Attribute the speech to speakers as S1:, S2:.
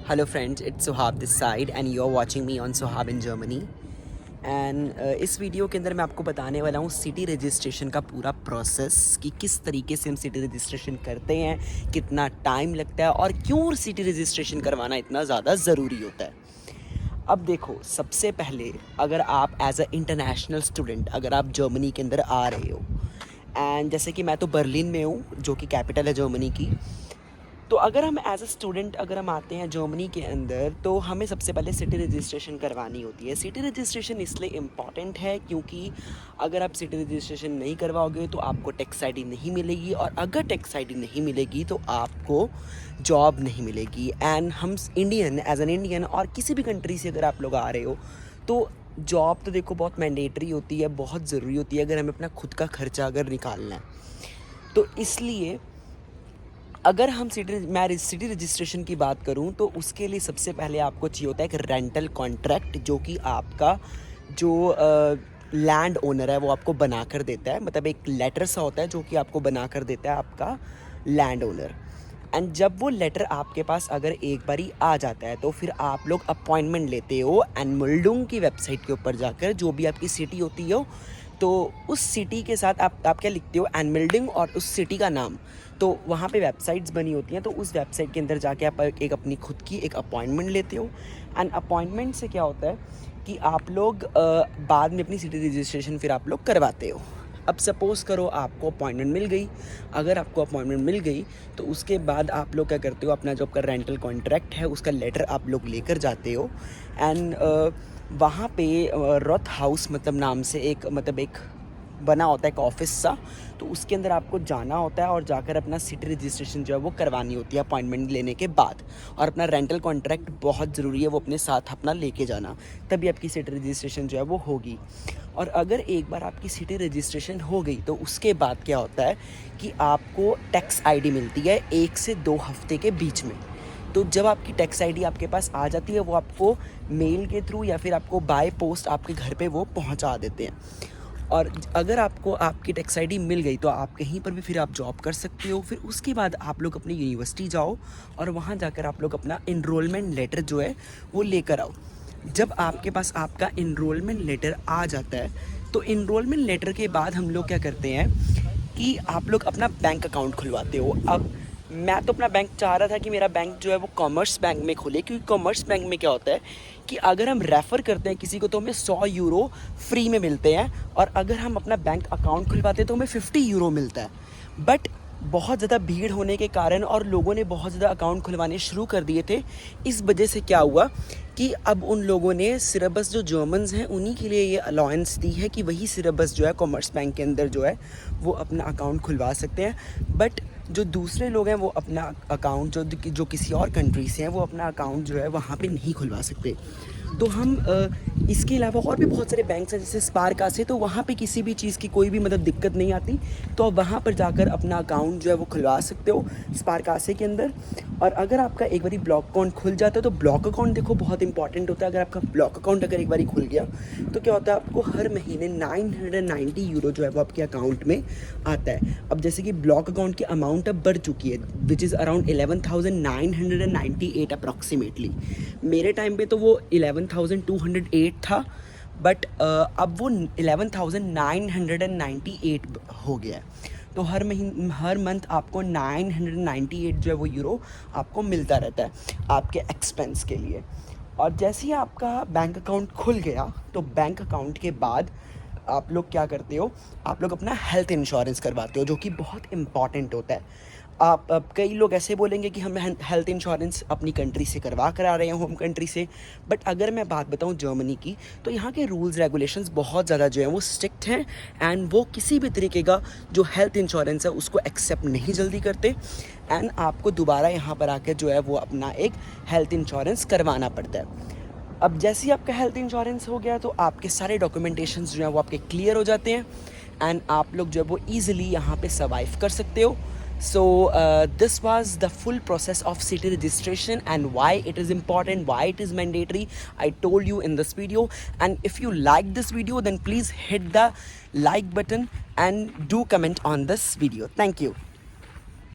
S1: Hello friends, it's Sohab this side and you're watching me on Sohab in Germany. And इस video के अंदर मैं आपको बताने वाला हूँ सिटी रजिस्ट्रेशन का पूरा प्रोसेस कि किस तरीके से हम सिटी रजिस्ट्रेशन करते हैं, कितना टाइम लगता है और क्यों सिटी रजिस्ट्रेशन करवाना इतना ज़्यादा ज़रूरी होता है। अब देखो, सबसे पहले अगर आप एज अ इंटरनेशनल स्टूडेंट अगर आप जर्मनी के अंदर आ रहे हो, एंड जैसे कि मैं तो बर्लिन में हूँ जो कि कैपिटल है जर्मनी की, तो अगर हम एज अ स्टूडेंट अगर हम आते हैं जर्मनी के अंदर तो हमें सबसे पहले सिटी रजिस्ट्रेशन करवानी होती है। सिटी रजिस्ट्रेशन इसलिए इम्पॉर्टेंट है क्योंकि अगर आप सिटी रजिस्ट्रेशन नहीं करवाओगे तो आपको टैक्स आईडी नहीं मिलेगी, और अगर टैक्स आईडी नहीं मिलेगी तो आपको जॉब नहीं मिलेगी। एंड हम इंडियन एज एन इंडियन और किसी भी कंट्री से अगर आप लोग आ रहे हो तो जॉब तो देखो बहुत मैंडेटरी होती है, बहुत ज़रूरी होती है अगर हमें अपना खुद का खर्चा अगर निकालना है। तो इसलिए अगर हम सिटी रजिस्ट्रेशन की बात करूं तो उसके लिए सबसे पहले आपको चाहिए होता है एक रेंटल कॉन्ट्रैक्ट, जो कि आपका जो लैंड ओनर है वो आपको बना कर देता है। मतलब एक लेटर सा होता है जो कि आपको बना कर देता है आपका लैंड ओनर। एंड जब वो लेटर आपके पास अगर एक बारी आ जाता है तो फिर आप लोग अपॉइंटमेंट लेते हो एनमुल्डुंग की वेबसाइट के ऊपर जाकर, जो भी आपकी सिटी होती हो तो उस सिटी के साथ आप क्या लिखते हो, एनमिल्डिंग और उस सिटी का नाम। तो वहाँ पे वेबसाइट्स बनी होती हैं, तो उस वेबसाइट के अंदर जाके आप एक अपनी खुद की एक अपॉइंटमेंट लेते हो। एंड अपॉइंटमेंट से क्या होता है कि आप लोग बाद में अपनी सिटी रजिस्ट्रेशन फिर आप लोग करवाते हो। अब सपोज़ करो आपको अपॉइंटमेंट मिल गई, अगर आपको अपॉइंटमेंट मिल गई तो उसके बाद आप लोग क्या करते हो, अपना जो आपका रेंटल कॉन्ट्रैक्ट है उसका लेटर आप लोग लेकर जाते हो। एंड वहाँ पे रॉथ हाउस मतलब नाम से एक बना होता है एक ऑफिस सा, तो उसके अंदर आपको जाना होता है और जाकर अपना सिटी रजिस्ट्रेशन जो है वो करवानी होती है अपॉइंटमेंट लेने के बाद। और अपना रेंटल कॉन्ट्रैक्ट बहुत ज़रूरी है, वो अपने साथ अपना लेके जाना, तभी आपकी सिटी रजिस्ट्रेशन जो है वो होगी। और अगर एक बार आपकी सिटी रजिस्ट्रेशन हो गई तो उसके बाद क्या होता है कि आपको टैक्स आईडी मिलती है 1 से 2 हफ्ते के बीच में। तो जब आपकी टैक्स आईडी आपके पास आ जाती है वो आपको मेल के थ्रू या फिर आपको बाय पोस्ट आपके घर पे वो पहुंचा देते हैं। और अगर आपको आपकी टैक्स आईडी मिल गई तो आप कहीं पर भी फिर आप जॉब कर सकते हो। फिर उसके बाद आप लोग अपनी यूनिवर्सिटी जाओ और वहाँ जाकर आप लोग अपना इनरोलमेंट लेटर जो है वो लेकर आओ। जब आपके पास आपका इनरोलमेंट लेटर आ जाता है तो इनरोलमेंट लेटर के बाद हम लोग क्या करते हैं कि आप लोग अपना बैंक अकाउंट खुलवाते हो। अब मैं तो अपना बैंक चाह रहा था कि मेरा बैंक जो है वो कॉमर्स बैंक में खुले, क्योंकि कॉमर्स बैंक में क्या होता है कि अगर हम रेफ़र करते हैं किसी को तो हमें 100 यूरो फ्री में मिलते हैं, और अगर हम अपना बैंक अकाउंट खुलवाते हैं तो हमें 50 यूरो मिलता है। बट बहुत ज़्यादा भीड़ होने के कारण और लोगों ने बहुत ज़्यादा अकाउंट खुलवाने शुरू कर दिए थे, इस वजह से क्या हुआ कि अब उन लोगों ने सिर्फ बस जो जर्मन्स हैं उन्हीं के लिए ये अलाउंस दी है कि वही सिर्फ बस जो है कॉमर्स बैंक के अंदर जो है वो अपना अकाउंट खुलवा सकते हैं। बट जो दूसरे लोग हैं वो अपना अकाउंट जो किसी और कंट्री से हैं वो अपना अकाउंट जो है वहाँ पे नहीं खुलवा सकते। तो हम इसके अलावा और भी बहुत सारे बैंक्स हैं जैसे स्पारका से, तो वहाँ पे किसी भी चीज़ की कोई भी मतलब दिक्कत नहीं आती, तो आप वहाँ पर जाकर अपना अकाउंट जो है वो खुलवा सकते हो स्पारकासे के अंदर। और अगर आपका एक बारी ब्लॉक अकाउंट खुल जाता है तो ब्लॉक अकाउंट देखो बहुत इंपॉर्टेंट होता है। अगर आपका ब्लॉक अकाउंट अगर एक बारी खुल गया तो क्या होता है, आपको हर महीने 990 यूरो जो है वो आपके अकाउंट में आता है। अब जैसे कि ब्लॉक अकाउंट की अमाउंट अब बढ़ चुकी है विच इज़ अराउंड 11,998 अप्रॉक्सीमेटली। मेरे टाइम पे तो वो 11,208 था, बट अब वो 11,998 हो गया है। तो हर मंथ आपको 998 जो है वो यूरो आपको मिलता रहता है आपके एक्सपेंस के लिए। और जैसे ही आपका बैंक अकाउंट खुल गया तो बैंक अकाउंट के बाद आप लोग क्या करते हो, आप लोग अपना हेल्थ इंश्योरेंस करवाते हो, जो कि बहुत इम्पॉर्टेंट होता है। आप अब कई लोग ऐसे बोलेंगे कि हम हेल्थ इंश्योरेंस अपनी कंट्री से करवा कर आ रहे हैं, होम कंट्री से। बट अगर मैं बात बताऊं जर्मनी की, तो यहाँ के रूल्स रेगुलेशंस बहुत ज़्यादा जो है वो स्ट्रिक्ट हैं, एंड वो किसी भी तरीके का जो हेल्थ इंश्योरेंस है उसको एक्सेप्ट नहीं जल्दी करते। एंड आपको दोबारा यहाँ पर आकर जो है वो अपना एक हेल्थ इंश्योरेंस करवाना पड़ता है। अब जैसे ही आपका हेल्थ इंश्योरेंस हो गया तो आपके सारे डॉक्यूमेंटेशंस जो हैं वो आपके क्लियर हो जाते हैं, एंड आप लोग जो है वो ईजिली यहाँ पे सर्वाइव कर सकते हो। So this was the full process of city registration and why it is important, why it is mandatory. I told you in this video, and if you like this video then please hit the like button and do comment on this video. Thank you.